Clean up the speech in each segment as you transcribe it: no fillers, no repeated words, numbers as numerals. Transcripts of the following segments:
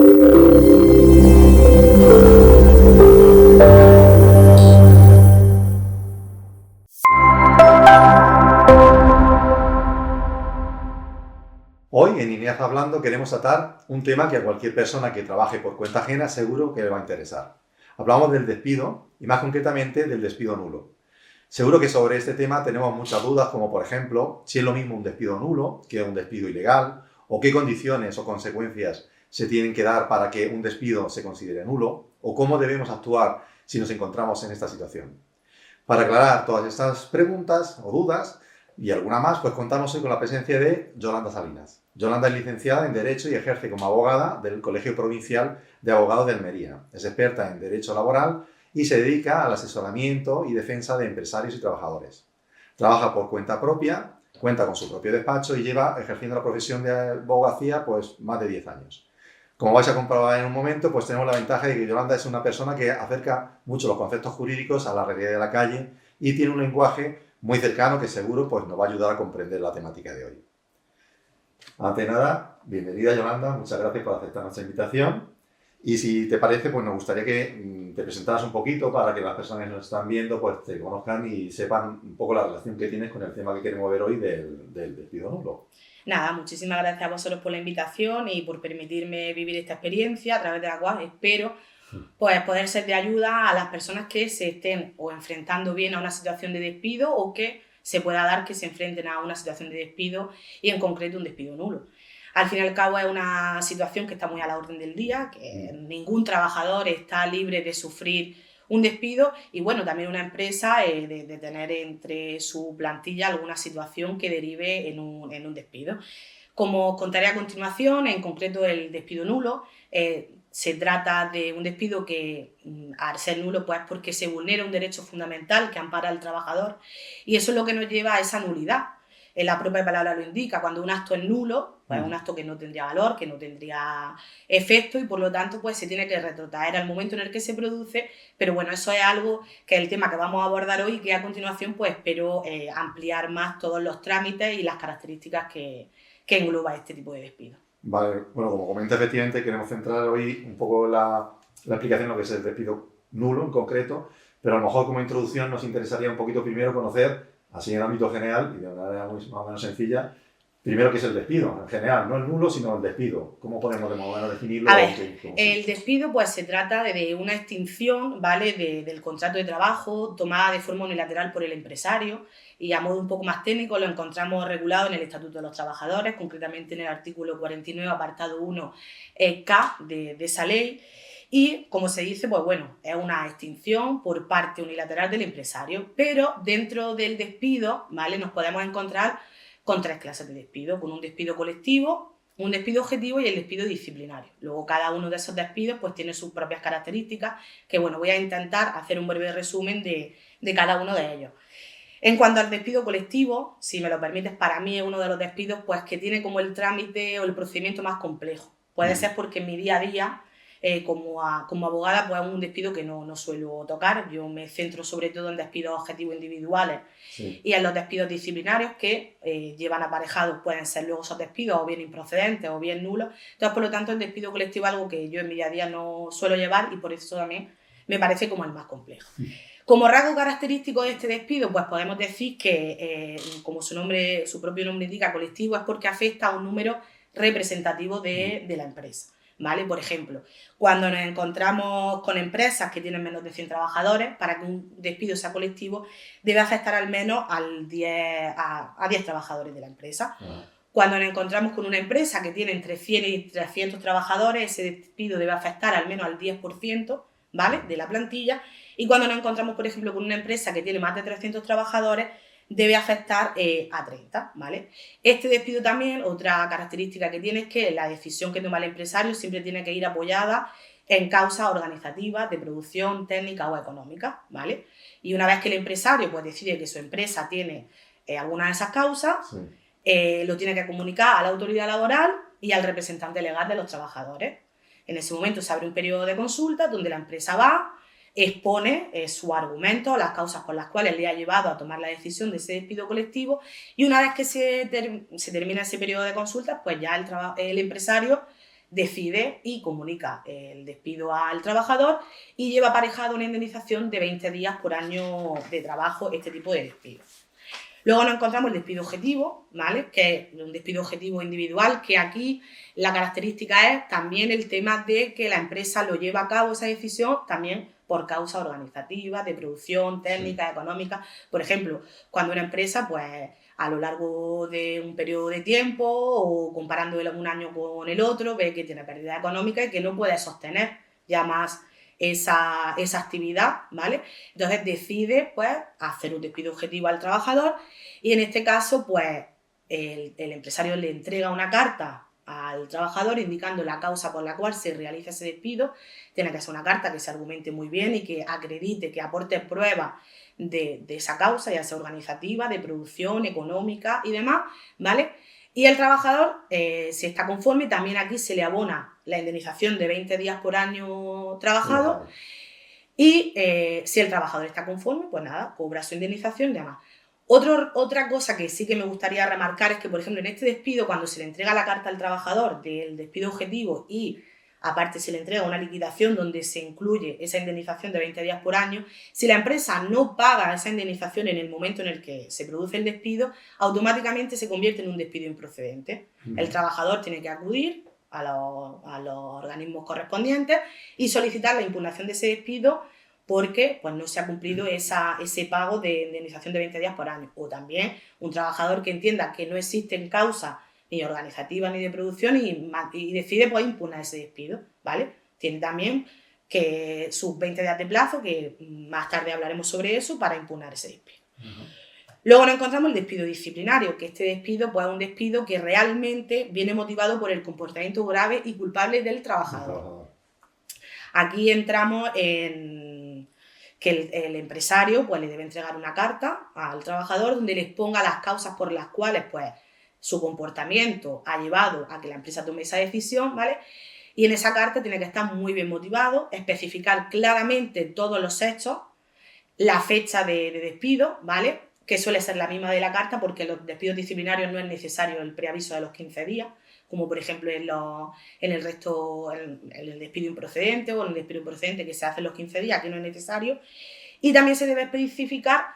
Hoy en INEAZ Hablando queremos tratar un tema que a cualquier persona que trabaje por cuenta ajena seguro que le va a interesar. Hablamos del despido y más concretamente del despido nulo. Seguro que sobre este tema tenemos muchas dudas, como por ejemplo, si es lo mismo un despido nulo que un despido ilegal, o qué condiciones o consecuencias se tienen que dar para que un despido se considere nulo, o cómo debemos actuar si nos encontramos en esta situación. Para aclarar todas estas preguntas o dudas y alguna más, pues contamos hoy con la presencia de Yolanda Salinas. Yolanda es licenciada en Derecho y ejerce como abogada del Colegio Provincial de Abogados de Almería. Es experta en Derecho Laboral y se dedica al asesoramiento y defensa de empresarios y trabajadores. Trabaja por cuenta propia, cuenta con su propio despacho y lleva ejerciendo la profesión de abogacía pues más de 10 años. Como vais a comprobar en un momento, pues tenemos la ventaja de que Yolanda es una persona que acerca mucho los conceptos jurídicos a la realidad de la calle y tiene un lenguaje muy cercano que seguro pues, nos va a ayudar a comprender la temática de hoy. Antes de nada, bienvenida Yolanda, muchas gracias por aceptar nuestra invitación. Y si te parece, pues nos gustaría que te presentaras un poquito para que las personas que nos están viendo pues te conozcan y sepan un poco la relación que tienes con el tema que queremos ver hoy del despido nulo. Nada, muchísimas gracias a vosotros por la invitación y por permitirme vivir esta experiencia a través de la cual espero pues, poder ser de ayuda a las personas que se estén o enfrentando bien a una situación de despido o que se pueda dar que se enfrenten a una situación de despido y en concreto un despido nulo. Al fin y al cabo es una situación que está muy a la orden del día, que ningún trabajador está libre de sufrir un despido y bueno, también una empresa de tener entre su plantilla alguna situación que derive en un despido. Como os contaré a continuación, en concreto el despido nulo, se trata de un despido que al ser nulo pues porque se vulnera un derecho fundamental que ampara al trabajador y eso es lo que nos lleva a esa nulidad. La propia palabra lo indica, cuando un acto es nulo, pues es un acto que no tendría valor, que no tendría efecto y por lo tanto pues se tiene que retrotraer al momento en el que se produce, pero bueno, eso es algo que es el tema que vamos a abordar hoy y que a continuación pues espero ampliar más todos los trámites y las características que engloba este tipo de despido. Vale, bueno, como comenta efectivamente, queremos centrar hoy un poco la explicación de lo que es el despido nulo en concreto, pero a lo mejor como introducción nos interesaría un poquito primero conocer, así en ámbito general y de una manera más o menos sencilla, primero qué es el despido en general, no el nulo, sino el despido. ¿Cómo podemos de más o menos definirlo? A ver, el despido pues se trata de una extinción, ¿vale? del contrato de trabajo tomada de forma unilateral por el empresario y a modo un poco más técnico lo encontramos regulado en el Estatuto de los Trabajadores, concretamente en el artículo 49, apartado 1, K de esa ley. Y, como se dice, pues bueno, es una extinción por parte unilateral del empresario, pero dentro del despido, ¿vale? Nos podemos encontrar con tres clases de despido, con un despido colectivo, un despido objetivo y el despido disciplinario. Luego cada uno de esos despidos pues tiene sus propias características, que bueno, voy a intentar hacer un breve resumen de cada uno de ellos. En cuanto al despido colectivo, si me lo permites, para mí es uno de los despidos pues, que tiene como el trámite o el procedimiento más complejo. Puede ser porque en mi día a día, como abogada, pues es un despido que no suelo tocar. Yo me centro sobre todo en despidos objetivos individuales y en los despidos disciplinarios que llevan aparejados, pueden ser luego esos despidos o bien improcedentes o bien nulos. Entonces, por lo tanto, el despido colectivo es algo que yo en mi día a día no suelo llevar y por eso también me parece como el más complejo. Como rasgo característico de este despido, pues podemos decir que, como su propio nombre indica, colectivo, es porque afecta a un número representativo de la empresa, ¿vale? Por ejemplo, cuando nos encontramos con empresas que tienen menos de 100 trabajadores, para que un despido sea colectivo, debe afectar al menos a 10 trabajadores de la empresa. Cuando nos encontramos con una empresa que tiene entre 100 y 300 trabajadores, ese despido debe afectar al menos al 10%, ¿vale? De la plantilla. Y cuando nos encontramos, por ejemplo, con una empresa que tiene más de 300 trabajadores, debe afectar a 30, ¿vale? Este despido también, otra característica que tiene es que la decisión que toma el empresario siempre tiene que ir apoyada en causas organizativas, de producción, técnica o económica, ¿vale? Y una vez que el empresario pues, decide que su empresa tiene alguna de esas causas, lo tiene que comunicar a la autoridad laboral y al representante legal de los trabajadores. En ese momento se abre un periodo de consulta donde la empresa va, expone su argumento, las causas por las cuales le ha llevado a tomar la decisión de ese despido colectivo y una vez que se termina ese periodo de consultas, pues ya el empresario decide y comunica el despido al trabajador y lleva aparejado una indemnización de 20 días por año de trabajo este tipo de despido. Luego nos encontramos el despido objetivo, ¿vale? Que es un despido objetivo individual, que aquí la característica es también el tema de que la empresa lo lleva a cabo esa decisión también por causas organizativas, de producción, técnicas, económicas. Por ejemplo, cuando una empresa, pues a lo largo de un periodo de tiempo o comparando un año con el otro, ve que tiene pérdida económica y que no puede sostener ya más esa actividad, ¿vale? Entonces decide, pues, hacer un despido objetivo al trabajador y en este caso, pues, el empresario le entrega una carta al trabajador indicando la causa por la cual se realiza ese despido. Tiene que ser una carta que se argumente muy bien y que acredite, que aporte pruebas de esa causa, ya sea organizativa, de producción, económica y demás, ¿vale? Y el trabajador, si está conforme, también aquí se le abona la indemnización de 20 días por año trabajado y si el trabajador está conforme, pues nada, cobra su indemnización y demás. Otra cosa que sí que me gustaría remarcar es que, por ejemplo, en este despido, cuando se le entrega la carta al trabajador del despido objetivo y aparte se le entrega una liquidación donde se incluye esa indemnización de 20 días por año, si la empresa no paga esa indemnización en el momento en el que se produce el despido, automáticamente se convierte en un despido improcedente. El trabajador tiene que acudir a los organismos correspondientes y solicitar la impugnación de ese despido porque pues, no se ha cumplido ese pago de indemnización de 20 días por año. O también un trabajador que entienda que no existen causas ni organizativa ni de producción y decide pues, impugnar ese despido, ¿vale? Tiene también que sus 20 días de plazo, que más tarde hablaremos sobre eso, para impugnar ese despido. Luego nos encontramos el despido disciplinario, que este despido pues, es un despido que realmente viene motivado por el comportamiento grave y culpable del trabajador. Aquí entramos en que el empresario pues, le debe entregar una carta al trabajador donde le exponga las causas por las cuales pues, su comportamiento ha llevado a que la empresa tome esa decisión, ¿vale? Y en esa carta tiene que estar muy bien motivado, especificar claramente todos los hechos, la fecha de despido, ¿vale? Que suele ser la misma de la carta porque en los despidos disciplinarios no es necesario el preaviso de los 15 días, como por ejemplo en el despido improcedente o en el despido procedente que se hace en los 15 días, que no es necesario. Y también se debe especificar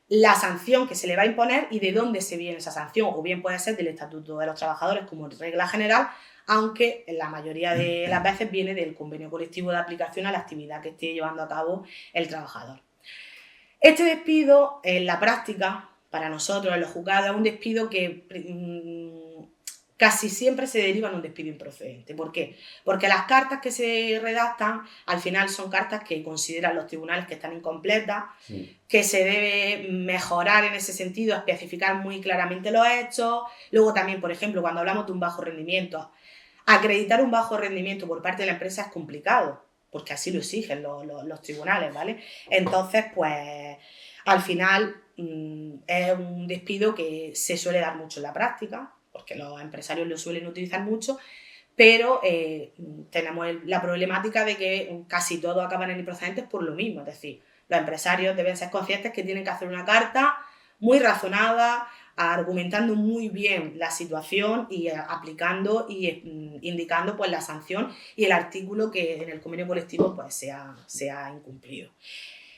la sanción que se le va a imponer y de dónde se viene esa sanción, o bien puede ser del Estatuto de los Trabajadores como regla general, aunque en la mayoría de las veces viene del convenio colectivo de aplicación a la actividad que esté llevando a cabo el trabajador. Este despido, en la práctica, para nosotros, en los juzgados, es un despido que casi siempre se deriva en un despido improcedente. ¿Por qué? Porque las cartas que se redactan, al final son cartas que consideran los tribunales que están incompletas, que se debe mejorar en ese sentido, especificar muy claramente los hechos. Luego también, por ejemplo, cuando hablamos de un bajo rendimiento, acreditar un bajo rendimiento por parte de la empresa es complicado, porque así lo exigen los tribunales, ¿vale? Entonces, pues, al final es un despido que se suele dar mucho en la práctica, porque los empresarios lo suelen utilizar mucho, pero tenemos la problemática de que casi todos acaban en improcedentes por lo mismo, es decir, los empresarios deben ser conscientes que tienen que hacer una carta muy razonada, argumentando muy bien la situación y aplicando y indicando pues, la sanción y el artículo que en el convenio colectivo pues, se ha incumplido.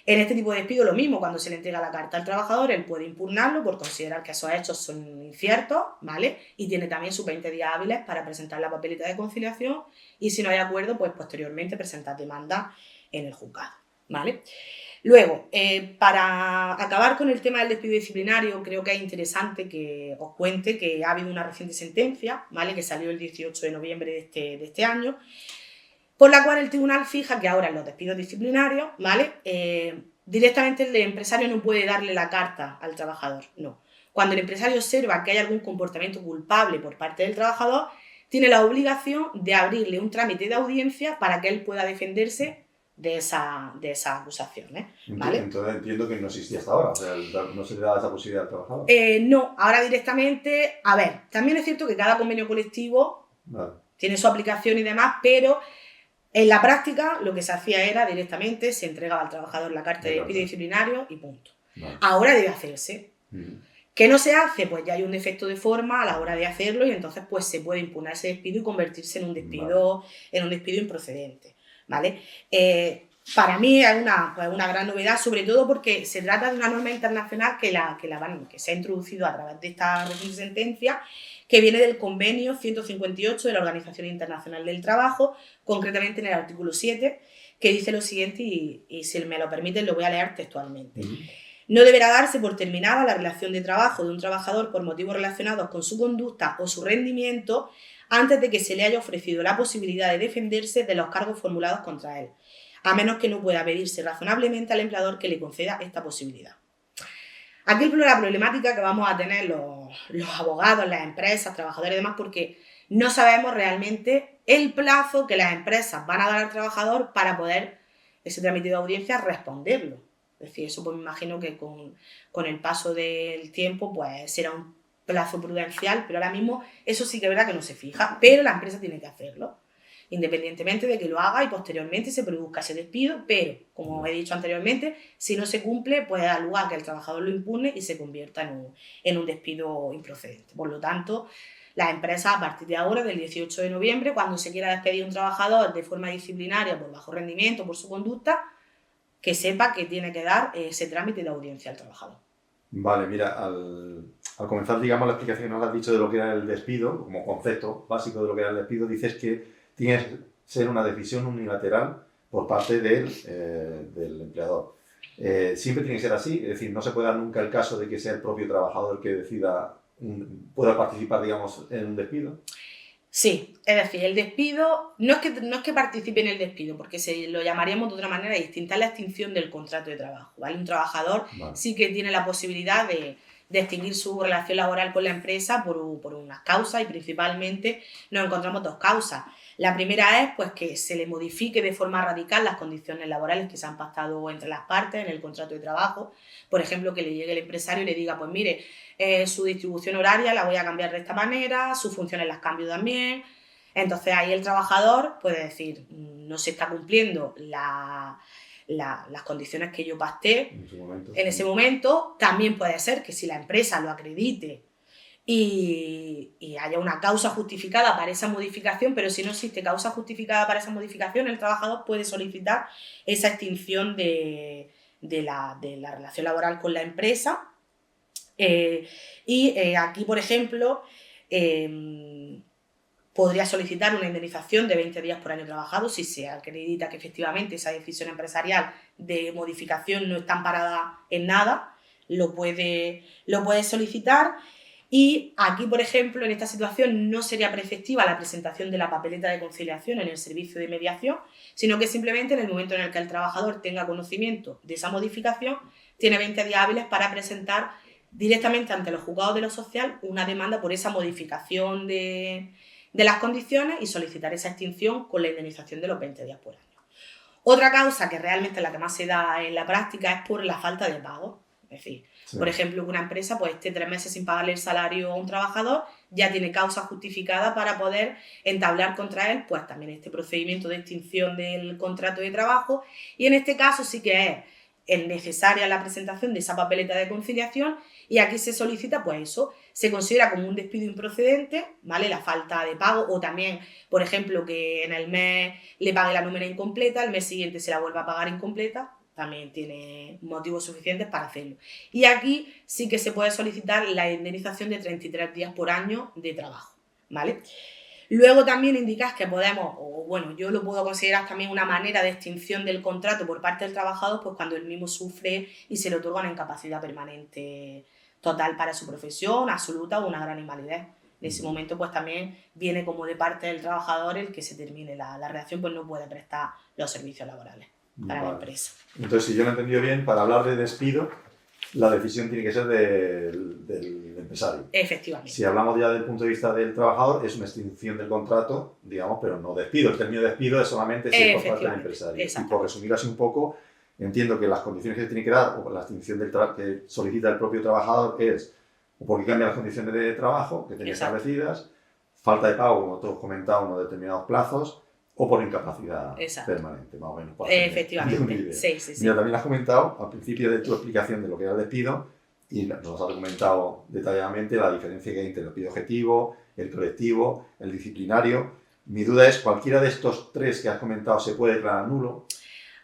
En este tipo de despido lo mismo, cuando se le entrega la carta al trabajador, él puede impugnarlo por considerar que esos hechos son inciertos, ¿vale? Y tiene también sus 20 días hábiles para presentar la papeleta de conciliación y si no hay acuerdo, pues posteriormente presentar demanda en el juzgado, ¿vale? Luego, para acabar con el tema del despido disciplinario, creo que es interesante que os cuente que ha habido una reciente sentencia, ¿vale? Que salió el 18 de noviembre de este año, por la cual el tribunal fija que ahora en los despidos disciplinarios, ¿vale? Directamente el empresario no puede darle la carta al trabajador, no. Cuando el empresario observa que hay algún comportamiento culpable por parte del trabajador, tiene la obligación de abrirle un trámite de audiencia para que él pueda defenderse de esas acusaciones, ¿vale? Entonces entiendo que no existía hasta ahora, o sea, no se le daba esa posibilidad al trabajador. No, ahora directamente, a ver, también es cierto que cada convenio colectivo tiene su aplicación y demás, pero en la práctica lo que se hacía era directamente se entregaba al trabajador la carta de despido disciplinario y punto. Ahora debe hacerse. ¿Qué no se hace? Pues ya hay un defecto de forma a la hora de hacerlo y entonces pues se puede impugnar ese despido y convertirse en un despido, improcedente, ¿vale? Para mí es una gran novedad, sobre todo porque se trata de una norma internacional que se ha introducido a través de esta reciente sentencia, que viene del convenio 158 de la Organización Internacional del Trabajo, concretamente en el artículo 7, que dice lo siguiente, y si me lo permiten lo voy a leer textualmente. No deberá darse por terminada la relación de trabajo de un trabajador por motivos relacionados con su conducta o su rendimiento antes de que se le haya ofrecido la posibilidad de defenderse de los cargos formulados contra él, a menos que no pueda pedirse razonablemente al empleador que le conceda esta posibilidad. Aquí la problemática que vamos a tener los abogados, las empresas, trabajadores y demás, porque no sabemos realmente el plazo que las empresas van a dar al trabajador para poder, ese trámite de audiencia, responderlo. Es decir, eso pues me imagino que con el paso del tiempo pues será un plazo prudencial, pero ahora mismo eso sí que es verdad que no se fija, pero la empresa tiene que hacerlo, independientemente de que lo haga y posteriormente se produzca ese despido, pero, como he dicho anteriormente, si no se cumple, puede dar lugar a que el trabajador lo impugne y se convierta en un despido improcedente. Por lo tanto, las empresas a partir de ahora, del 18 de noviembre, cuando se quiera despedir a un trabajador de forma disciplinaria por bajo rendimiento, por su conducta, que sepa que tiene que dar ese trámite de audiencia al trabajador. Vale, mira, al comenzar, digamos, la explicación que nos has dicho de lo que era el despido, como concepto básico de lo que era el despido, dices que tiene que ser una decisión unilateral por parte del empleador. Siempre tiene que ser así, es decir, no se puede dar nunca el caso de que sea el propio trabajador el que decida, pueda participar, digamos, en un despido. Sí, es decir, el despido no es que participe en el despido, porque lo llamaríamos de otra manera distinta, es la extinción del contrato de trabajo, ¿vale? Un trabajador sí que tiene la posibilidad de extinguir su relación laboral con la empresa por unas causas, y principalmente nos encontramos dos causas. La primera es pues que se le modifique de forma radical las condiciones laborales que se han pactado entre las partes en el contrato de trabajo. Por ejemplo, que le llegue el empresario y le diga, pues mire, su distribución horaria la voy a cambiar de esta manera, sus funciones las cambio también. Entonces ahí el trabajador puede decir, no se está cumpliendo las condiciones que yo pacté en ese momento. También puede ser que si la empresa lo acredite y haya una causa justificada para esa modificación, pero si no existe causa justificada para esa modificación, el trabajador puede solicitar esa extinción de la relación laboral con la empresa. Aquí, por ejemplo, podría solicitar una indemnización de 20 días por año trabajado si se acredita que efectivamente esa decisión empresarial de modificación no está amparada en nada, lo puede solicitar. Y aquí, por ejemplo, en esta situación no sería preceptiva la presentación de la papeleta de conciliación en el servicio de mediación, sino que simplemente en el momento en el que el trabajador tenga conocimiento de esa modificación, tiene 20 días hábiles para presentar directamente ante los juzgados de lo social una demanda por esa modificación de las condiciones y solicitar esa extinción con la indemnización de los 20 días por año. Otra causa que realmente es la que más se da en la práctica es por la falta de pago. Es decir, por ejemplo, que una empresa pues esté 3 meses sin pagarle el salario a un trabajador, ya tiene causa justificada para poder entablar contra él pues también este procedimiento de extinción del contrato de trabajo, y en este caso sí que es necesaria la presentación de esa papeleta de conciliación, y aquí se solicita pues eso, se considera como un despido improcedente, ¿vale? La falta de pago, o también, por ejemplo, que en el mes le pague la nómina incompleta, el mes siguiente se la vuelva a pagar incompleta, también tiene motivos suficientes para hacerlo. Y aquí sí que se puede solicitar la indemnización de 33 días por año de trabajo, ¿vale? Luego también indicas que podemos, o bueno, yo lo puedo considerar también una manera de extinción del contrato por parte del trabajador, pues cuando él mismo sufre y se le otorga una incapacidad permanente total para su profesión, absoluta, o una gran invalidez. En ese momento pues también viene como de parte del trabajador el que se termine la relación, pues no puede prestar los servicios laborales para la empresa. Entonces, si yo lo he entendido bien, para hablar de despido, la decisión tiene que ser del empresario. Efectivamente. Si hablamos ya del punto de vista del trabajador, es una extinción del contrato, digamos, pero no despido. El término despido es solamente si es por parte del empresario. Y por resumir así un poco, entiendo que las condiciones que se tiene que dar, o la extinción que solicita el propio trabajador, es o porque cambia las condiciones de trabajo que tenía establecidas, falta de pago, como todos comentamos, unos determinados plazos, o por incapacidad permanente, más o menos. Efectivamente. Sí. Mira, también has comentado al principio de tu explicación de lo que era el despido, y nos ha documentado detalladamente la diferencia que hay entre el despido objetivo, el colectivo, el disciplinario. Mi duda es, ¿cualquiera de estos tres que has comentado se puede declarar nulo?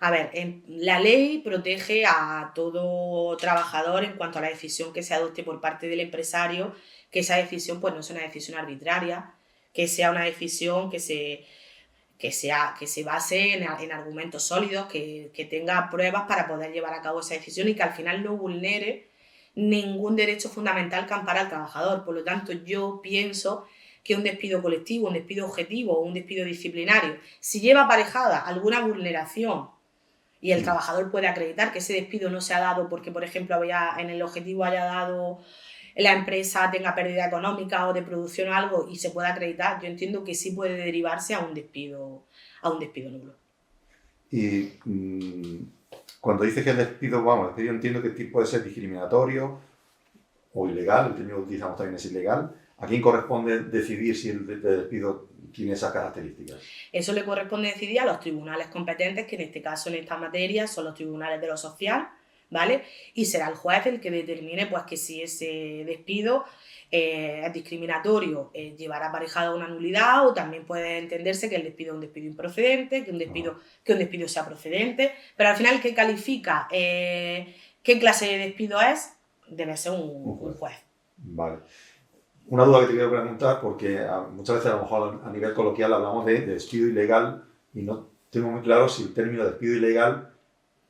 A ver, la ley protege a todo trabajador en cuanto a la decisión que se adopte por parte del empresario, que esa decisión pues no sea una decisión arbitraria, que sea una decisión que se base en argumentos sólidos, que tenga pruebas para poder llevar a cabo esa decisión y que al final no vulnere ningún derecho fundamental que ampara al trabajador. Por lo tanto, yo pienso que un despido colectivo, un despido objetivo o un despido disciplinario, si lleva aparejada alguna vulneración y el trabajador puede acreditar que ese despido no se ha dado porque, por ejemplo, en el objetivo haya dado la empresa, tenga pérdida económica o de producción o algo y se puede acreditar, yo entiendo que sí puede derivarse a un despido nulo. Y cuando dices que el despido, vamos, yo entiendo que puede ser discriminatorio o ilegal, el término que utilizamos también es ilegal. ¿A quién corresponde decidir si el despido tiene esas características? Eso le corresponde decidir a los tribunales competentes, que en este caso, en esta materia, son los tribunales de lo social, ¿vale? Y será el juez el que determine pues, que si ese despido es discriminatorio, llevará aparejado una nulidad, o también puede entenderse que el despido es un despido improcedente, que un despido sea procedente, pero al final, ¿qué califica? ¿Qué clase de despido es? Debe ser un juez. Vale. Una duda que te quiero preguntar, porque muchas veces a lo mejor a nivel coloquial hablamos de despido ilegal y no tengo muy claro si el término despido ilegal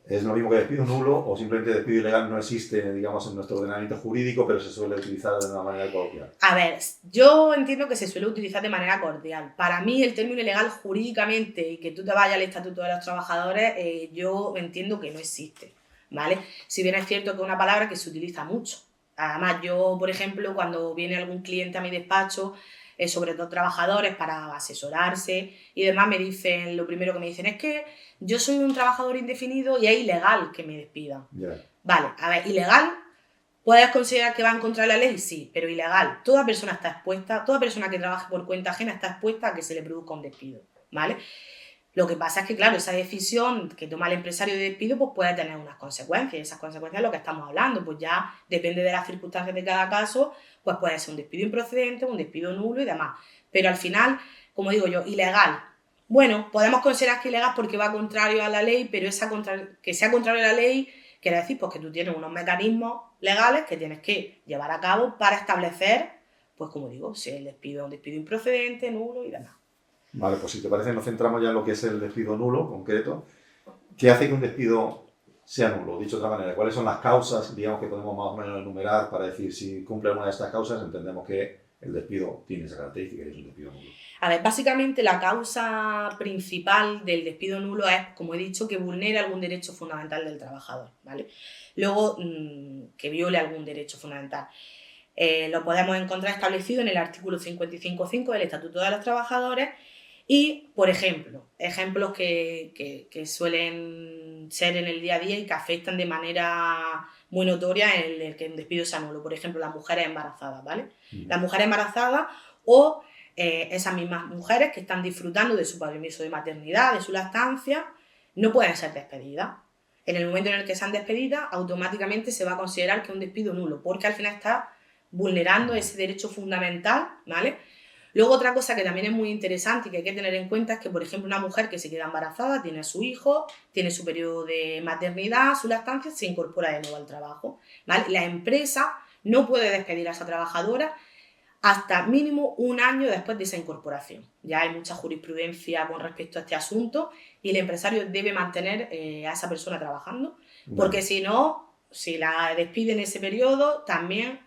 es lo mismo que despido nulo o simplemente despido ilegal no existe, digamos, en nuestro ordenamiento jurídico, pero se suele utilizar de una manera coloquial. A ver, yo entiendo que se suele utilizar de manera cordial. Para mí el término ilegal jurídicamente y que tú te vayas al Estatuto de los Trabajadores, yo entiendo que no existe, ¿vale? Si bien es cierto que es una palabra que se utiliza mucho. Además, yo, por ejemplo, cuando viene algún cliente a mi despacho, sobre todo trabajadores, para asesorarse y demás, lo primero que me dicen es que yo soy un trabajador indefinido y es ilegal que me despidan. Yeah. Vale, a ver, ilegal, ¿puedes considerar que va en contra de la ley? Sí, pero ilegal. Toda persona que trabaje por cuenta ajena está expuesta a que se le produzca un despido, ¿vale? Lo que pasa es que, claro, esa decisión que toma el empresario de despido pues puede tener unas consecuencias. Y esas consecuencias es lo que estamos hablando. Pues ya depende de las circunstancias de cada caso, pues puede ser un despido improcedente, un despido nulo y demás. Pero al final, como digo yo, ilegal. Bueno, podemos considerar que ilegal porque va contrario a la ley, pero que sea contrario a la ley quiere decir pues, que tú tienes unos mecanismos legales que tienes que llevar a cabo para establecer, pues como digo, si el despido es un despido improcedente, nulo y demás. Vale, pues si te parece nos centramos ya en lo que es el despido nulo concreto. ¿Qué hace que un despido sea nulo? Dicho de otra manera, ¿cuáles son las causas, digamos, que podemos más o menos enumerar para decir si cumple alguna de estas causas, entendemos que el despido tiene esa característica y es un despido nulo? A ver, básicamente la causa principal del despido nulo es, como he dicho, que vulnere algún derecho fundamental del trabajador, ¿vale? Luego, que viole algún derecho fundamental. Lo podemos encontrar establecido en el artículo 55.5 del Estatuto de los Trabajadores y, por ejemplo, ejemplos que suelen ser en el día a día y que afectan de manera muy notoria en el que un despido sea nulo. Por ejemplo, las mujeres embarazadas, ¿vale? Las mujeres embarazadas o esas mismas mujeres que están disfrutando de su permiso de maternidad, de su lactancia, no pueden ser despedidas. En el momento en el que sean despedidas, automáticamente se va a considerar que es un despido nulo, porque al final está vulnerando ese derecho fundamental, ¿vale? Luego otra cosa que también es muy interesante y que hay que tener en cuenta es que, por ejemplo, una mujer que se queda embarazada, tiene a su hijo, tiene su periodo de maternidad, su lactancia, se incorpora de nuevo al trabajo, ¿vale? La empresa no puede despedir a esa trabajadora hasta mínimo un año después de esa incorporación. Ya hay mucha jurisprudencia con respecto a este asunto y el empresario debe mantener a esa persona trabajando, porque si no, si la despide en ese periodo, también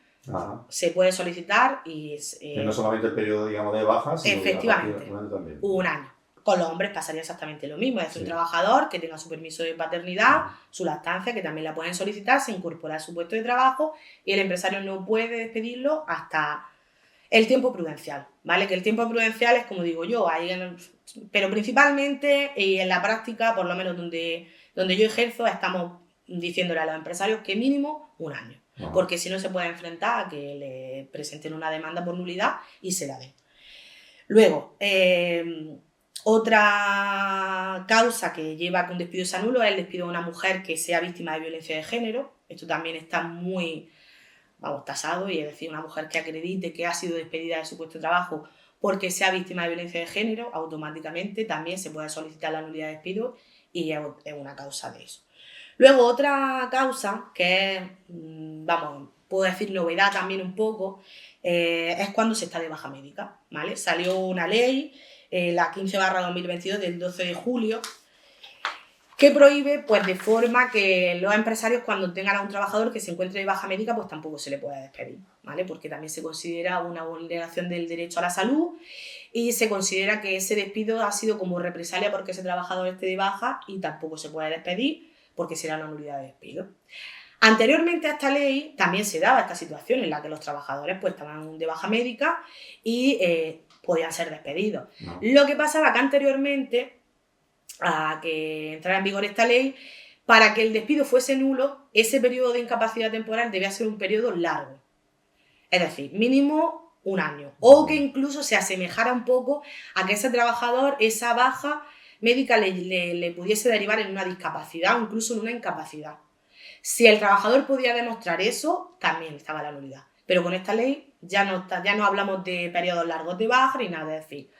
se puede solicitar y... que no solamente el periodo, digamos, de baja, sino efectivamente, un año también. Un año. Con los hombres pasaría exactamente lo mismo, es un trabajador que tenga su permiso de paternidad, su lactancia, que también la pueden solicitar, se incorpora a su puesto de trabajo y el empresario no puede despedirlo hasta el tiempo prudencial, ¿vale? Que el tiempo prudencial es, como digo yo, pero principalmente y en la práctica, por lo menos donde yo ejerzo, estamos diciéndole a los empresarios que mínimo un año, porque si no se puede enfrentar a que le presenten una demanda por nulidad y se la den. Luego, otra causa que lleva a que un despido sea nulo es el despido de una mujer que sea víctima de violencia de género. Esto también está muy vamos, tasado, y es decir, una mujer que acredite que ha sido despedida de su puesto de trabajo porque sea víctima de violencia de género, automáticamente también se puede solicitar la nulidad de despido y es una causa de eso. Luego otra causa que es, vamos, puedo decir novedad también un poco, es cuando se está de baja médica, ¿vale? Salió una ley, la 15/2022 del 12 de julio, que prohíbe, pues de forma que los empresarios cuando tengan a un trabajador que se encuentre de baja médica, pues tampoco se le pueda despedir, ¿vale? Porque también se considera una vulneración del derecho a la salud y se considera que ese despido ha sido como represalia porque ese trabajador esté de baja y tampoco se puede despedir porque será una nulidad de despido. Anteriormente a esta ley también se daba esta situación en la que los trabajadores pues estaban de baja médica y podían ser despedidos. No. Lo que pasaba que anteriormente a que entrara en vigor esta ley, para que el despido fuese nulo, ese periodo de incapacidad temporal debía ser un periodo largo. Es decir, mínimo un año. O que incluso se asemejara un poco a que ese trabajador, esa baja médica le pudiese derivar en una discapacidad o incluso en una incapacidad. Si el trabajador podía demostrar eso, también estaba la nulidad. Pero con esta ley ya no hablamos de periodos largos de baja ni nada, es decir,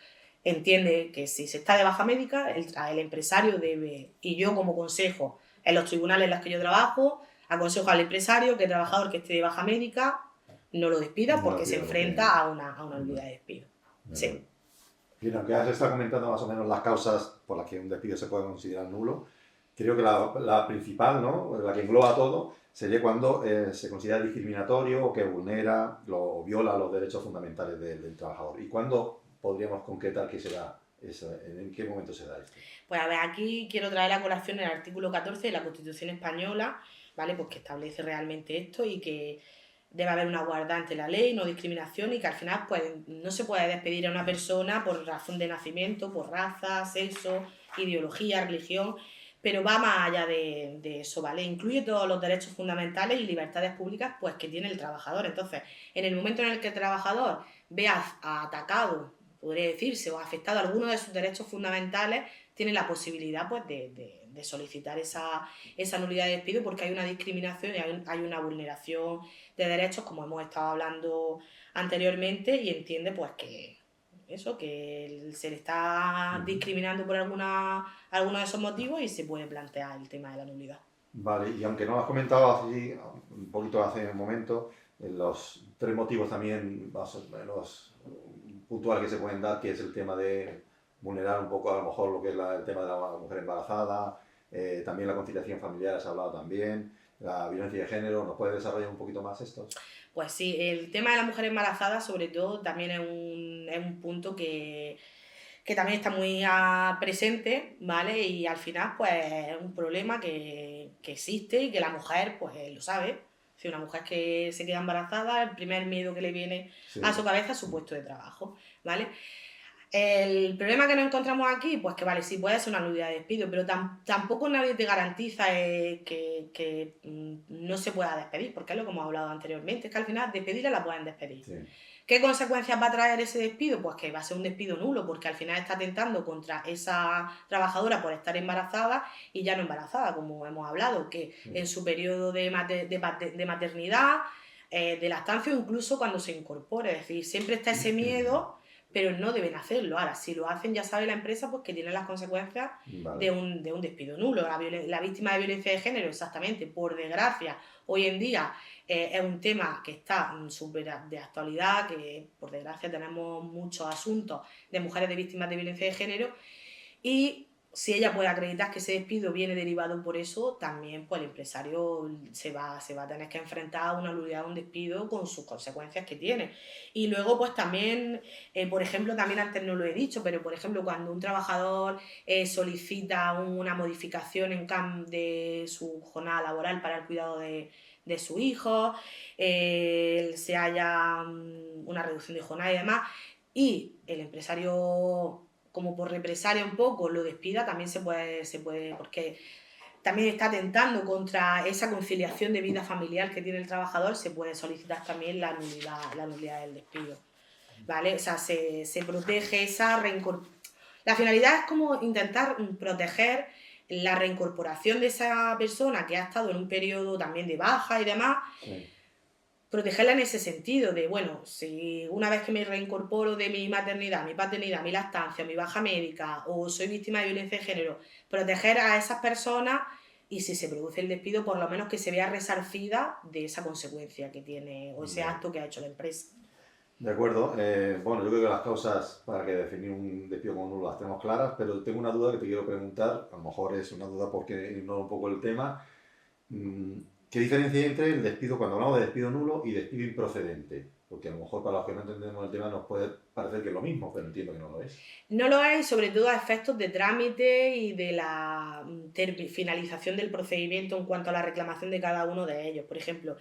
entiende que si se está de baja médica, el empresario debe, y yo como consejo en los tribunales en los que yo trabajo, aconsejo al empresario que el trabajador que esté de baja médica no lo despida porque se enfrenta a una nulidad de despido. Sí. Bien, aunque ya se está comentando más o menos las causas por las que un despido se puede considerar nulo, creo que la principal, ¿no?, la que engloba todo, sería cuando se considera discriminatorio o que vulnera o viola los derechos fundamentales del trabajador. ¿Y cuándo podríamos concretar qué será eso? ¿En qué momento se da esto? Pues a ver, aquí quiero traer a colación el artículo 14 de la Constitución Española, ¿vale? Pues que establece realmente esto y que debe haber una igualdad ante la ley, no discriminación y que al final pues no se puede despedir a una persona por razón de nacimiento, por raza, sexo, ideología, religión, pero va más allá de eso, ¿vale? Incluye todos los derechos fundamentales y libertades públicas pues que tiene el trabajador. Entonces, en el momento en el que el trabajador vea atacado, podría decirse, o afectado alguno de sus derechos fundamentales, tiene la posibilidad pues de solicitar esa nulidad de despido porque hay una discriminación y hay una vulneración de derechos, como hemos estado hablando anteriormente, y entiende pues que eso, que se le está discriminando por alguno de esos motivos y se puede plantear el tema de la nulidad. Vale, y aunque no lo has comentado así un poquito hace un momento, los 3 motivos también más o menos puntuales que se pueden dar, que es el tema de vulnerar un poco a lo mejor lo que es el tema de la mujer embarazada, también la conciliación familiar, has hablado también, la violencia de género. ¿Nos puedes desarrollar un poquito más esto? Pues sí, el tema de la mujer embarazada sobre todo también es un punto que también está muy presente, ¿vale? Y al final pues es un problema que existe y que la mujer pues lo sabe. Si una mujer que se queda embarazada, el primer miedo que le viene a su cabeza es su puesto de trabajo, ¿vale? El problema que nos encontramos aquí, pues que vale, sí puede ser una nulidad de despido, pero tampoco nadie te garantiza que no se pueda despedir, porque es lo que hemos hablado anteriormente, es que al final despedirla la pueden despedir. Sí. ¿Qué consecuencias va a traer ese despido? Pues que va a ser un despido nulo, porque al final está atentando contra esa trabajadora por estar embarazada y ya no embarazada, como hemos hablado, que en su periodo de maternidad, de lactancia o incluso cuando se incorpore. Es decir, siempre está ese miedo, pero no deben hacerlo. Ahora, si lo hacen, ya sabe la empresa pues, que tiene las consecuencias de un despido nulo. La víctima de violencia de género, exactamente, por desgracia, hoy en día es un tema que está súper de actualidad, que por desgracia tenemos muchos asuntos de mujeres de víctimas de violencia de género y si ella puede acreditar que ese despido viene derivado por eso, también pues, el empresario se va a tener que enfrentar a una nulidad de un despido con sus consecuencias que tiene. Y luego, pues también, por ejemplo, también antes no lo he dicho, pero por ejemplo, cuando un trabajador solicita una modificación de su jornada laboral para el cuidado de su hijo, se haya una reducción de jornada y demás, y el empresario como por represalia un poco lo despida, también se puede, porque también está atentando contra esa conciliación de vida familiar que tiene el trabajador, se puede solicitar también la nulidad del despido, ¿vale? O sea, se protege esa reincorporación. La finalidad es como intentar proteger la reincorporación de esa persona que ha estado en un periodo también de baja y demás, protegerla en ese sentido de, bueno, si una vez que me reincorporo de mi maternidad, mi paternidad, mi lactancia, mi baja médica o soy víctima de violencia de género, proteger a esas personas y si se produce el despido, por lo menos que se vea resarcida de esa consecuencia que tiene o ese acto que ha hecho la empresa. De acuerdo. Bueno, yo creo que las causas para que definir un despido como nulo las tenemos claras, pero tengo una duda que te quiero preguntar, a lo mejor es una duda porque ignoro un poco el tema. ¿Qué diferencia hay entre el despido, cuando hablamos de despido nulo y despido improcedente? Porque a lo mejor para los que no entendemos el tema nos puede parecer que es lo mismo, pero entiendo que no lo es. No lo es, sobre todo a efectos de trámite y de la finalización del procedimiento en cuanto a la reclamación de cada uno de ellos. Por ejemplo,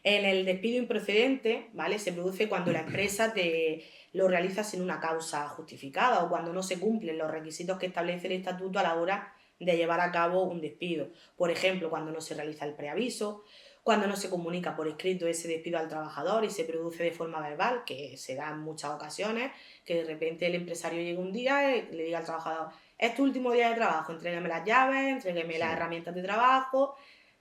en el despido improcedente, ¿vale? Se produce cuando la empresa lo realiza sin una causa justificada o cuando no se cumplen los requisitos que establece el estatuto a la hora de llevar a cabo un despido. Por ejemplo, cuando no se realiza el preaviso, cuando no se comunica por escrito ese despido al trabajador y se produce de forma verbal, que se da en muchas ocasiones, que de repente el empresario llega un día y le diga al trabajador, es tu último día de trabajo, entrégame las llaves, entrégame las herramientas de trabajo.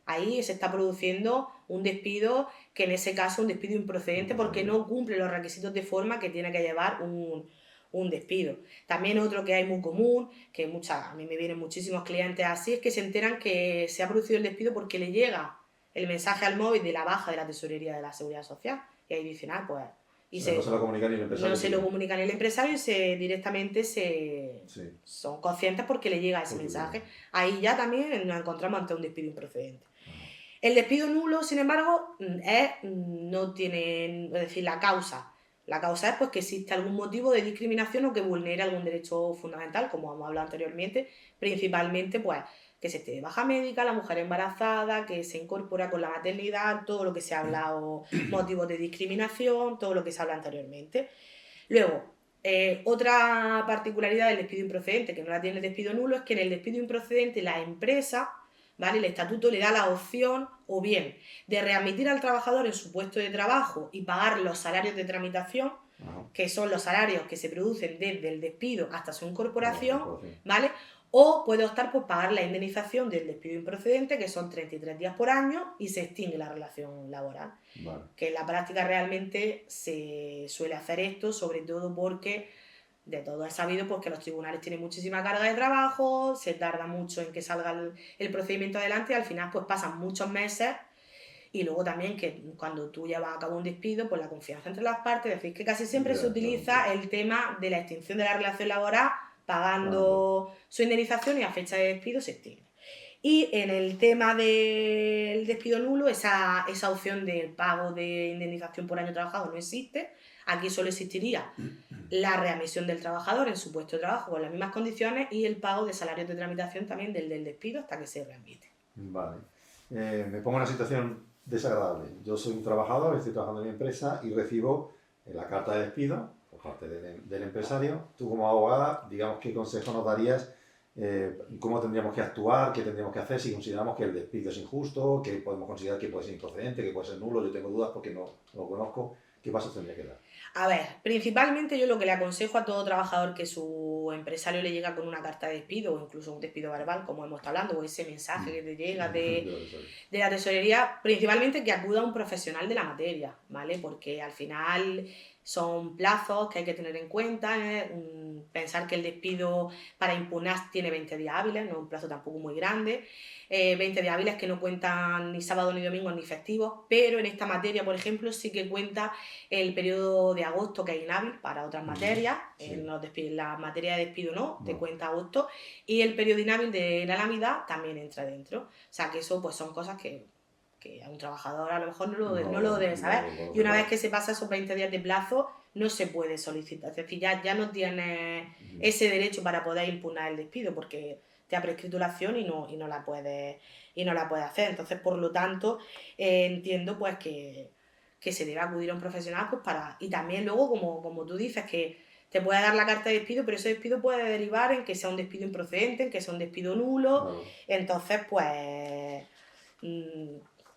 Ahí se está produciendo un despido que en ese caso es un despido improcedente porque no cumple los requisitos de forma que tiene que llevar un despido. También otro que hay muy común, que a mí me vienen muchísimos clientes así, es que se enteran que se ha producido el despido porque le llega el mensaje al móvil de la baja de la tesorería de la Seguridad Social. Y ahí dicen, pues... No se lo comunica ni el empresario. No se lo comunica ni el empresario y directamente son conscientes porque le llega ese mensaje. Ahí ya también nos encontramos ante un despido improcedente. El despido nulo, sin embargo, no tiene, es decir, la causa. La causa es pues, que existe algún motivo de discriminación o que vulnere algún derecho fundamental, como hemos hablado anteriormente, principalmente pues, que se esté de baja médica, la mujer embarazada, que se incorpora con la maternidad, todo lo que se ha hablado, motivos de discriminación, todo lo que se habla anteriormente. Luego, otra particularidad del despido improcedente, que no la tiene el despido nulo, es que en el despido improcedente la empresa, ¿vale? El estatuto le da la opción o bien de readmitir al trabajador en su puesto de trabajo y pagar los salarios de tramitación, que son los salarios que se producen desde el despido hasta su incorporación, ¿vale? O puede optar por pagar la indemnización del despido improcedente, que son 33 días por año, y se extingue la relación laboral. Vale. Que en la práctica realmente se suele hacer esto, sobre todo porque de todo es sabido pues, que los tribunales tienen muchísima carga de trabajo, se tarda mucho en que salga el procedimiento adelante y al final pues pasan muchos meses. Y luego también que cuando tú llevas a cabo un despido, pues la confianza entre las partes, es decir, que casi siempre se utiliza el tema de la extinción de la relación laboral pagando su indemnización y a fecha de despido se extingue. Y en el tema del despido nulo, esa opción del pago de indemnización por año trabajado no existe. Aquí solo existiría la readmisión del trabajador en su puesto de trabajo con las mismas condiciones y el pago de salarios de tramitación también del despido hasta que se readmite. Vale. Me pongo en una situación desagradable. Yo soy un trabajador, estoy trabajando en mi empresa y recibo la carta de despido por parte del empresario. Tú como abogada, digamos, ¿qué consejo nos darías? ¿Cómo tendríamos que actuar? ¿Qué tendríamos que hacer si consideramos que el despido es injusto? ¿Que podemos considerar que puede ser improcedente? ¿Que puede ser nulo? Yo tengo dudas porque no lo conozco. ¿Qué pasos tendría que dar? A ver, principalmente yo lo que le aconsejo a todo trabajador que su empresario le llega con una carta de despido o incluso un despido verbal, como hemos estado hablando, o ese mensaje que te llega de la tesorería, principalmente que acuda a un profesional de la materia, ¿vale? Porque al final son plazos que hay que tener en cuenta, pensar que el despido para impugnar tiene 20 días hábiles, no es un plazo tampoco muy grande, 20 días hábiles que no cuentan ni sábado ni domingo ni festivos, pero en esta materia, por ejemplo, sí que cuenta el periodo de agosto que es inhábil para otras materias, sí. En la materia de despido no, te cuenta agosto, y el periodo inhábil de inhalamidad también entra dentro, o sea que eso pues son cosas que a un trabajador a lo mejor no lo debe saber. Y una vez que se pasa esos 20 días de plazo, no se puede solicitar. Es decir, ya no tienes ese derecho para poder impugnar el despido porque te ha prescrito la acción y no la puedes hacer. Entonces, por lo tanto, entiendo pues que se debe acudir a un profesional pues y también luego, como tú dices, que te puede dar la carta de despido, pero ese despido puede derivar en que sea un despido improcedente, en que sea un despido nulo. Claro. Entonces, pues...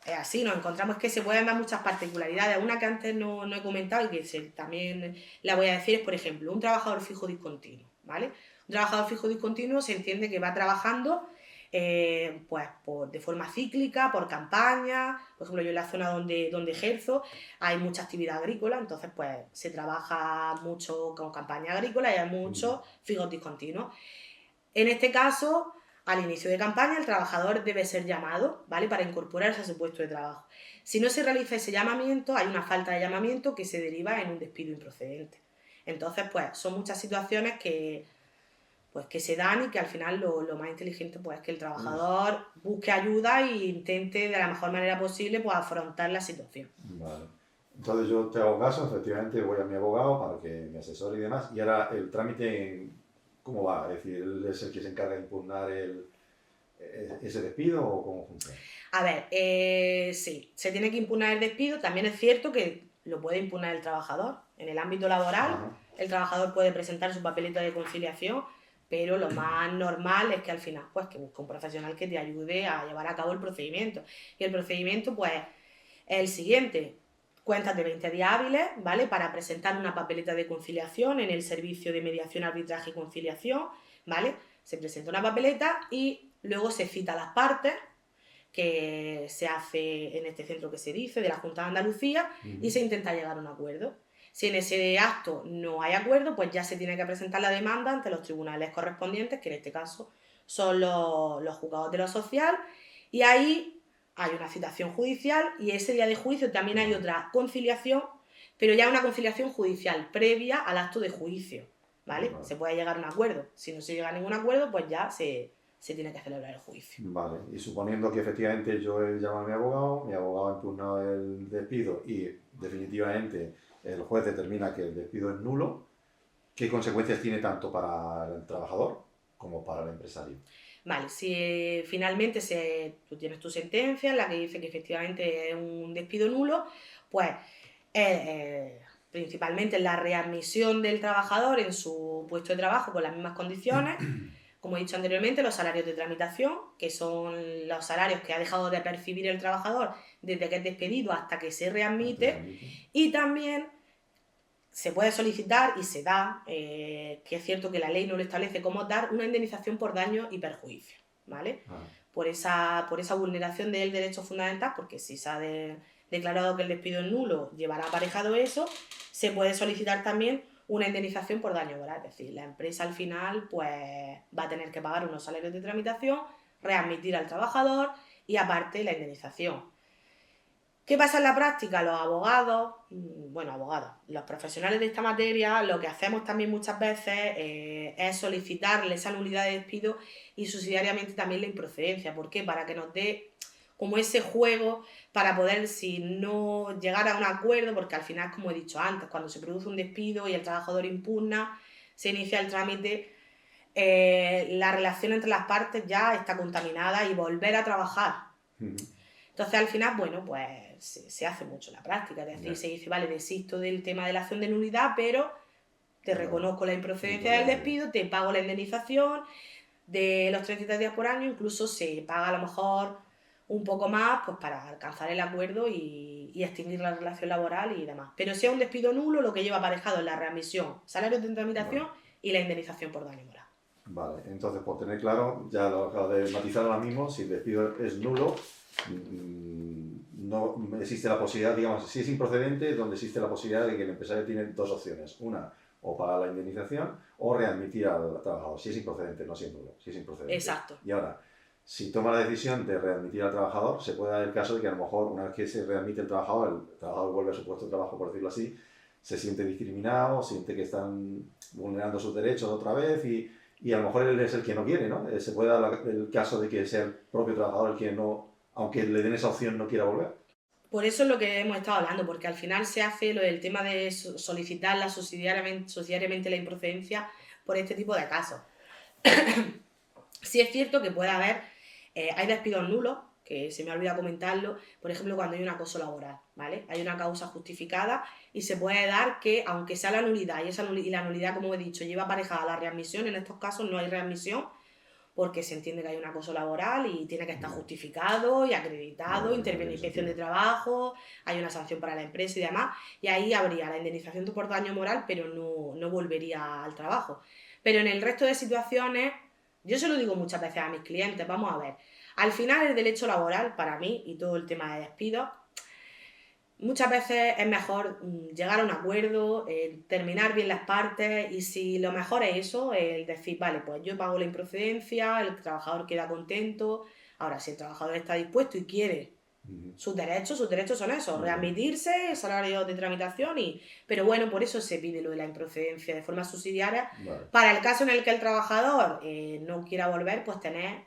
es así, nos encontramos que se pueden dar muchas particularidades. Una que antes no he comentado y que también la voy a decir es, por ejemplo, un trabajador fijo discontinuo, ¿vale? Un trabajador fijo discontinuo se entiende que va trabajando pues de forma cíclica, por campaña. Por ejemplo, yo en la zona donde ejerzo hay mucha actividad agrícola, entonces pues se trabaja mucho con campaña agrícola y hay muchos fijos discontinuos. En este caso, al inicio de campaña, el trabajador debe ser llamado, ¿vale?, para incorporarse a su puesto de trabajo. Si no se realiza ese llamamiento, hay una falta de llamamiento que se deriva en un despido improcedente. Entonces, pues, son muchas situaciones que se dan y que al final lo más inteligente pues, es que el trabajador busque ayuda e intente de la mejor manera posible pues, afrontar la situación. Vale. Entonces yo te hago caso, efectivamente voy a mi abogado para que me asesore y demás. Y ahora el trámite, ¿cómo va? Es decir, ¿él es el que se encarga de impugnar ese despido o cómo funciona? A ver, sí, se tiene que impugnar el despido. También es cierto que lo puede impugnar el trabajador. En el ámbito laboral, el trabajador puede presentar su papeleta de conciliación, pero lo más normal es que al final, pues, que busque un profesional que te ayude a llevar a cabo el procedimiento. Y el procedimiento, pues, es el siguiente. Cuentas de 20 días hábiles, ¿vale?, para presentar una papeleta de conciliación en el servicio de mediación, arbitraje y conciliación, ¿vale? Se presenta una papeleta y luego se cita a las partes, que se hace en este centro que se dice, de la Junta de Andalucía, y se intenta llegar a un acuerdo. Si en ese acto no hay acuerdo, pues ya se tiene que presentar la demanda ante los tribunales correspondientes, que en este caso son los juzgados de lo social, y ahí hay una citación judicial y ese día de juicio también hay otra conciliación, pero ya una conciliación judicial previa al acto de juicio, ¿vale? Se puede llegar a un acuerdo. Si no se llega a ningún acuerdo, pues ya se tiene que celebrar el juicio. Vale, y suponiendo que efectivamente yo he llamado a mi abogado ha impugnado el despido y definitivamente el juez determina que el despido es nulo, ¿qué consecuencias tiene tanto para el trabajador como para el empresario? Vale, si finalmente tú tienes tu sentencia en la que dice que efectivamente es un despido nulo, pues principalmente la readmisión del trabajador en su puesto de trabajo con las mismas condiciones. Como he dicho anteriormente, los salarios de tramitación, que son los salarios que ha dejado de percibir el trabajador desde que es despedido hasta que se readmite. Y también se puede solicitar y se da, que es cierto que la ley no lo establece como dar, una indemnización por daño y perjuicio, ¿vale? Por esa vulneración del derecho fundamental, porque si se ha declarado que el despido es nulo, llevará aparejado eso, se puede solicitar también una indemnización por daño moral, es decir, la empresa al final pues va a tener que pagar unos salarios de tramitación, readmitir al trabajador y aparte la indemnización. ¿Qué pasa en la práctica? Los abogados, los profesionales de esta materia, lo que hacemos también muchas veces es solicitarle esa nulidad de despido y subsidiariamente también la improcedencia. ¿Por qué? Para que nos dé como ese juego para poder, si no llegar a un acuerdo, porque al final, como he dicho antes, cuando se produce un despido y el trabajador impugna, se inicia el trámite, la relación entre las partes ya está contaminada y volver a trabajar. Entonces, al final, bueno, pues se hace mucho en la práctica, es decir, se dice, vale, desisto del tema de la acción de nulidad, pero te reconozco la improcedencia del despido, te pago la indemnización de los 33 días por año, incluso se paga a lo mejor un poco más pues para alcanzar el acuerdo y extinguir la relación laboral y demás. Pero si es un despido nulo, lo que lleva aparejado es la readmisión, salarios de tramitación y la indemnización por daño moral. Vale, entonces por tener claro, ya lo acabo de matizar ahora mismo, si el despido es nulo, no existe la posibilidad, digamos, si es improcedente, donde existe la posibilidad de que el empresario tiene dos opciones. Una, o pagar la indemnización o readmitir al trabajador. Si es improcedente, no si es nulo, si es improcedente. Exacto. Y ahora, si toma la decisión de readmitir al trabajador, se puede dar el caso de que a lo mejor una vez que se readmite el trabajador vuelve a su puesto de trabajo, por decirlo así, se siente discriminado, siente que están vulnerando sus derechos otra vez y a lo mejor él es el que no quiere, ¿no? Se puede dar el caso de que sea el propio trabajador el que no, aunque le den esa opción, no quiera volver. Por eso es lo que hemos estado hablando, porque al final se hace lo del tema de solicitar subsidiariamente la improcedencia por este tipo de casos. Sí es cierto que puede haber, hay despidos nulos, que se me ha olvidado comentarlo, por ejemplo, cuando hay un acoso laboral, ¿vale? Hay una causa justificada y se puede dar que, aunque sea la nulidad, y la nulidad, como he dicho, lleva aparejada la readmisión, en estos casos no hay readmisión, porque se entiende que hay un acoso laboral y tiene que estar justificado y acreditado, interviene la inspección de trabajo, hay una sanción para la empresa y demás, y ahí habría la indemnización por daño moral, pero no volvería al trabajo. Pero en el resto de situaciones Yo se lo digo muchas veces a mis clientes, vamos a ver, al final el derecho laboral para mí y todo el tema de despidos, muchas veces es mejor llegar a un acuerdo, terminar bien las partes y si lo mejor es eso, el decir, vale, pues yo pago la improcedencia, el trabajador queda contento. Ahora, si el trabajador está dispuesto y quiere sus derechos son esos, readmitirse, el salario de tramitación pero bueno, por eso se pide lo de la improcedencia de forma subsidiaria. Vale. Para el caso en el que el trabajador no quiera volver, pues tener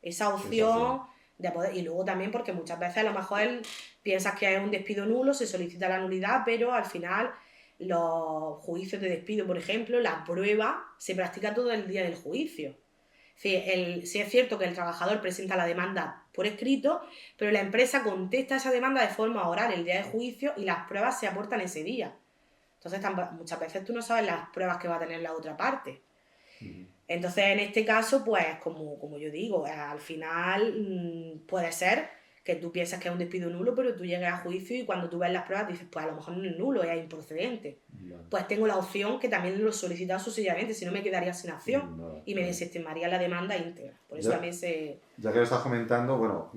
esa opción de poder. Y luego también porque muchas veces a lo mejor él piensas que es un despido nulo, se solicita la nulidad, pero al final los juicios de despido, por ejemplo, la prueba se practica todo el día del juicio. Sí, es cierto que el trabajador presenta la demanda por escrito, pero la empresa contesta esa demanda de forma oral el día de juicio y las pruebas se aportan ese día. Entonces, muchas veces tú no sabes las pruebas que va a tener la otra parte. Entonces, en este caso, pues, como yo digo, al final puede ser que tú piensas que es un despido nulo, pero tú llegues a juicio y cuando tú ves las pruebas dices, pues a lo mejor no es nulo, es improcedente. Pues tengo la opción que también lo he solicitado subsidiariamente, si no me quedaría sin acción y me desestimaría la demanda íntegra. Por eso también se... Ya que lo estás comentando, bueno,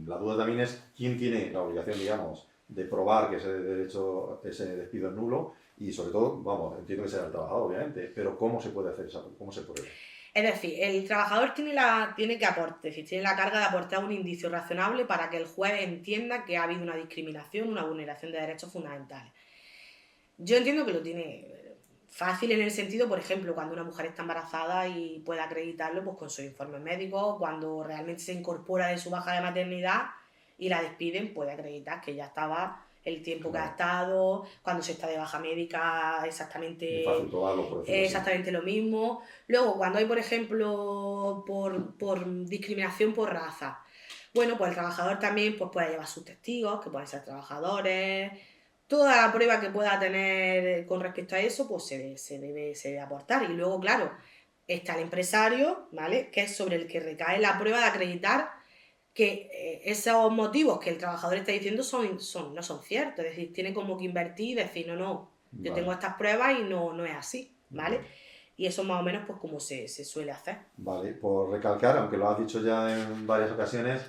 la duda también es quién tiene la obligación, digamos, de probar que ese despido es nulo y sobre todo, vamos, entiendo que será el trabajador, obviamente, pero ¿cómo se puede hacer eso? ¿Cómo se prueba? Es decir, el trabajador tiene que aportar, es decir, tiene la carga de aportar un indicio razonable para que el juez entienda que ha habido una discriminación, una vulneración de derechos fundamentales. Yo entiendo que lo tiene fácil en el sentido, por ejemplo, cuando una mujer está embarazada y puede acreditarlo pues, con sus informes médicos, cuando realmente se incorpora de su baja de maternidad y la despiden, puede acreditar que ya estaba el tiempo que ha estado, cuando se está de baja médica, exactamente lo mismo. Luego, cuando hay, por ejemplo, por discriminación por raza, bueno, pues el trabajador también pues, puede llevar sus testigos, que pueden ser trabajadores. Toda la prueba que pueda tener con respecto a eso, pues se debe aportar. Y luego, claro, está el empresario, ¿vale? Que es sobre el que recae la prueba de acreditar que esos motivos que el trabajador está diciendo no son ciertos. Es decir, tiene como que invertir y decir, no, yo tengo estas pruebas y no es así, ¿vale? Y eso más o menos pues como se suele hacer. Vale, por recalcar, aunque lo has dicho ya en varias ocasiones,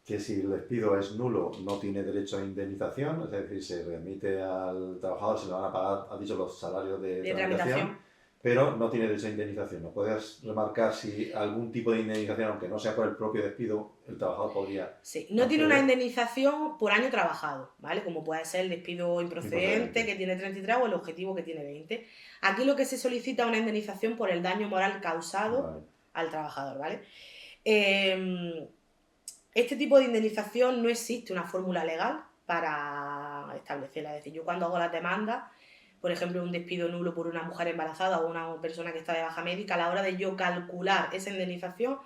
que si el despido es nulo no tiene derecho a indemnización, es decir, se remite al trabajador, se le van a pagar, has dicho, los salarios de tramitación, pero no tiene derecho a indemnización. ¿No puedes remarcar si algún tipo de indemnización, aunque no sea por el propio despido, el trabajador podría... Sí, no tiene una indemnización por año trabajado, ¿vale? Como puede ser el despido improcedente que tiene 33 o el objetivo que tiene 20. Aquí lo que se solicita es una indemnización por el daño moral causado al trabajador, ¿vale? Este tipo de indemnización no existe una fórmula legal para establecerla. Es decir, yo cuando hago las demandas, por ejemplo, un despido nulo por una mujer embarazada o una persona que está de baja médica, a la hora de yo calcular esa indemnización,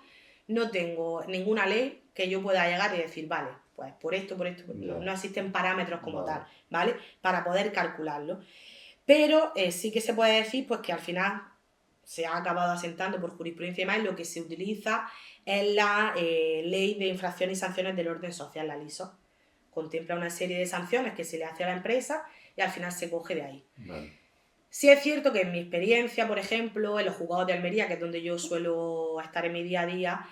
no tengo ninguna ley que yo pueda llegar y decir, vale, pues por esto, no existen parámetros como tal, ¿vale? Para poder calcularlo. Pero sí que se puede decir pues que al final se ha acabado asentando por jurisprudencia y más, lo que se utiliza es la Ley de Infracciones y Sanciones del Orden Social, la LISO. Contempla una serie de sanciones que se le hace a la empresa y al final se coge de ahí. Sí es cierto que en mi experiencia, por ejemplo, en los juzgados de Almería, que es donde yo suelo estar en mi día a día,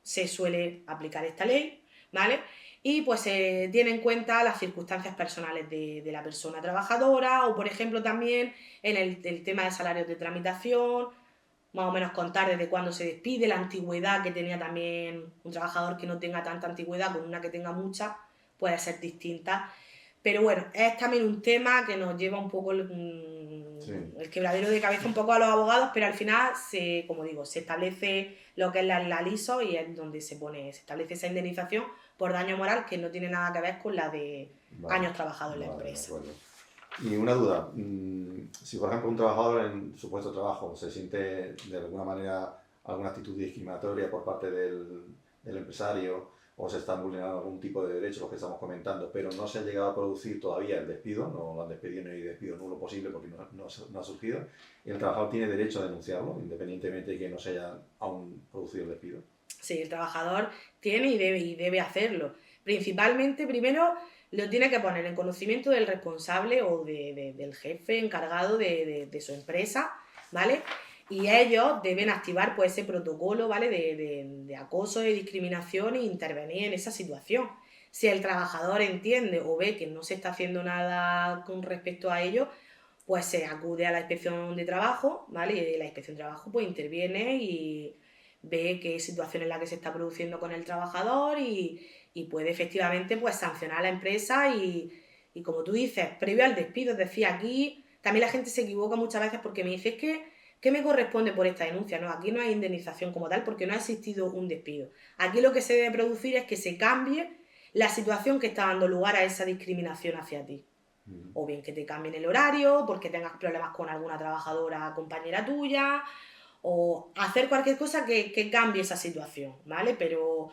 se suele aplicar esta ley, ¿vale? Y pues se tiene en cuenta las circunstancias personales de la persona trabajadora o, por ejemplo, también en el tema de salarios de tramitación, más o menos contar desde cuándo se despide, la antigüedad que tenía también un trabajador que no tenga tanta antigüedad con una que tenga mucha, puede ser distinta. Pero bueno, es también un tema que nos lleva un poco el quebradero de cabeza un poco a los abogados, pero al final, como digo, se establece lo que es la LISO y es donde se establece esa indemnización por daño moral que no tiene nada que ver con la de años trabajados en la empresa. Y una duda, si por ejemplo un trabajador en su puesto de trabajo se siente de alguna manera alguna actitud discriminatoria por parte del empresario o se están vulnerando algún tipo de derecho, los que estamos comentando, pero no se ha llegado a producir todavía el despido, no lo han despedido ni hay despido nulo posible porque no ha surgido, y el trabajador tiene derecho a denunciarlo, independientemente de que no se haya aún producido el despido. Sí, el trabajador tiene y debe hacerlo. Principalmente, primero, lo tiene que poner en conocimiento del responsable o del jefe encargado de su empresa, ¿vale? Y ellos deben activar pues ese protocolo, ¿vale? De acoso, de discriminación e intervenir en esa situación. Si el trabajador entiende o ve que no se está haciendo nada con respecto a ello, pues se acude a la inspección de trabajo, ¿vale? Y la inspección de trabajo pues interviene y ve qué situación es la que se está produciendo con el trabajador y puede efectivamente pues sancionar a la empresa y como tú dices, previo al despido, es decir, aquí también la gente se equivoca muchas veces porque me dice, es que ¿qué me corresponde por esta denuncia? No, aquí no hay indemnización como tal porque no ha existido un despido. Aquí lo que se debe producir es que se cambie la situación que está dando lugar a esa discriminación hacia ti. O bien que te cambien el horario, porque tengas problemas con alguna trabajadora compañera tuya, o hacer cualquier cosa que cambie esa situación, ¿vale? Pero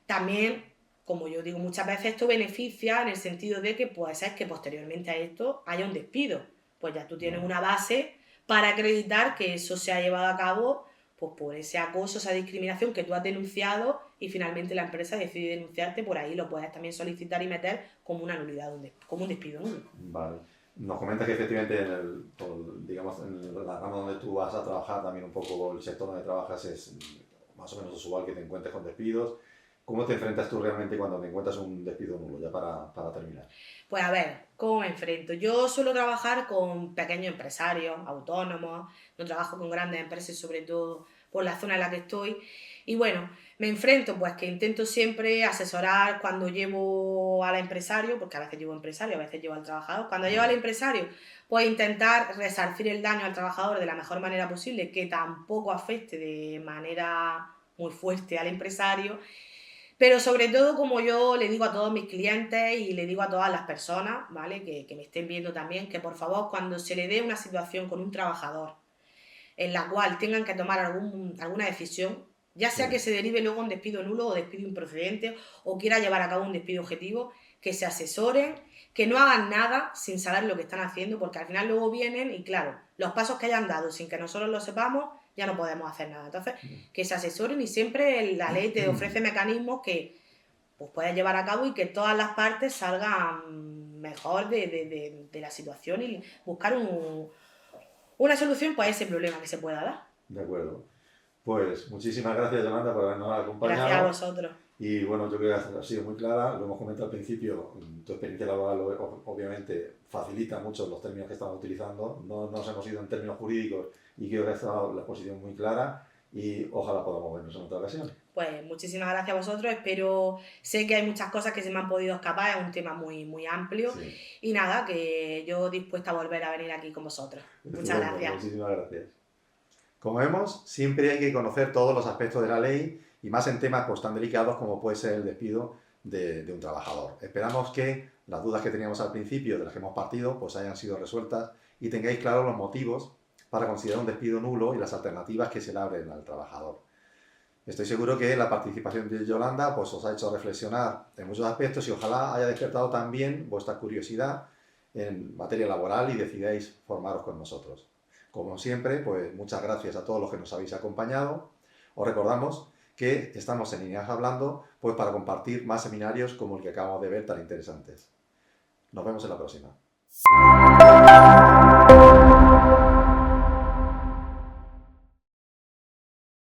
también, como yo digo muchas veces, esto beneficia en el sentido de que puede ser que posteriormente a esto haya un despido. Pues ya tú tienes una base para acreditar que eso se ha llevado a cabo pues por ese acoso, esa discriminación que tú has denunciado y finalmente la empresa decide denunciarte, por ahí lo puedes también solicitar y meter como una nulidad, como un despido nulo. Vale. Nos comentas que efectivamente digamos, en la rama donde tú vas a trabajar, también un poco el sector donde trabajas es más o menos usual que te encuentres con despidos. ¿Cómo te enfrentas tú realmente cuando te encuentras un despido nulo? Ya para terminar. Pues a ver, ¿cómo me enfrento? Yo suelo trabajar con pequeños empresarios, autónomos, no trabajo con grandes empresas, sobre todo por la zona en la que estoy. Y bueno, me enfrento pues que intento siempre asesorar cuando llevo al empresario, porque a veces llevo empresario, a veces llevo al trabajador. Cuando llevo al empresario, pues intentar resarcir el daño al trabajador de la mejor manera posible, que tampoco afecte de manera muy fuerte al empresario. Pero sobre todo, como yo le digo a todos mis clientes y le digo a todas las personas, ¿vale? Que me estén viendo también, que por favor, cuando se le dé una situación con un trabajador en la cual tengan que tomar alguna decisión, ya sea que se derive luego un despido nulo o despido improcedente o quiera llevar a cabo un despido objetivo, que se asesoren, que no hagan nada sin saber lo que están haciendo, porque al final luego vienen y claro, los pasos que hayan dado sin que nosotros lo sepamos, ya no podemos hacer nada. Entonces, que se asesoren y siempre la ley te ofrece mecanismos que pues puedes llevar a cabo y que todas las partes salgan mejor de la situación y buscar una solución para ese problema que se pueda dar. De acuerdo. Pues muchísimas gracias, Yolanda, por habernos acompañado. Gracias a vosotros. Y bueno, yo creo que ha sido muy clara, lo hemos comentado al principio, tu experiencia laboral obviamente facilita mucho los términos que estamos utilizando, no nos hemos ido en términos jurídicos y creo que ha estado la exposición muy clara y ojalá podamos vernos en otra ocasión. Pues muchísimas gracias a vosotros, sé que hay muchas cosas que se me han podido escapar, es un tema muy, muy amplio y nada, que yo dispuesta a volver a venir aquí con vosotros. Muchas gracias. Muchísimas gracias. Como vemos, siempre hay que conocer todos los aspectos de la ley y más en temas pues, tan delicados como puede ser el despido de un trabajador. Esperamos que las dudas que teníamos al principio, de las que hemos partido, pues hayan sido resueltas y tengáis claros los motivos para considerar un despido nulo y las alternativas que se le abren al trabajador. Estoy seguro que la participación de Yolanda pues, os ha hecho reflexionar en muchos aspectos y ojalá haya despertado también vuestra curiosidad en materia laboral y decidáis formaros con nosotros. Como siempre, pues muchas gracias a todos los que nos habéis acompañado. Os recordamos que estamos en INEAS Hablando pues para compartir más seminarios como el que acabamos de ver tan interesantes. Nos vemos en la próxima.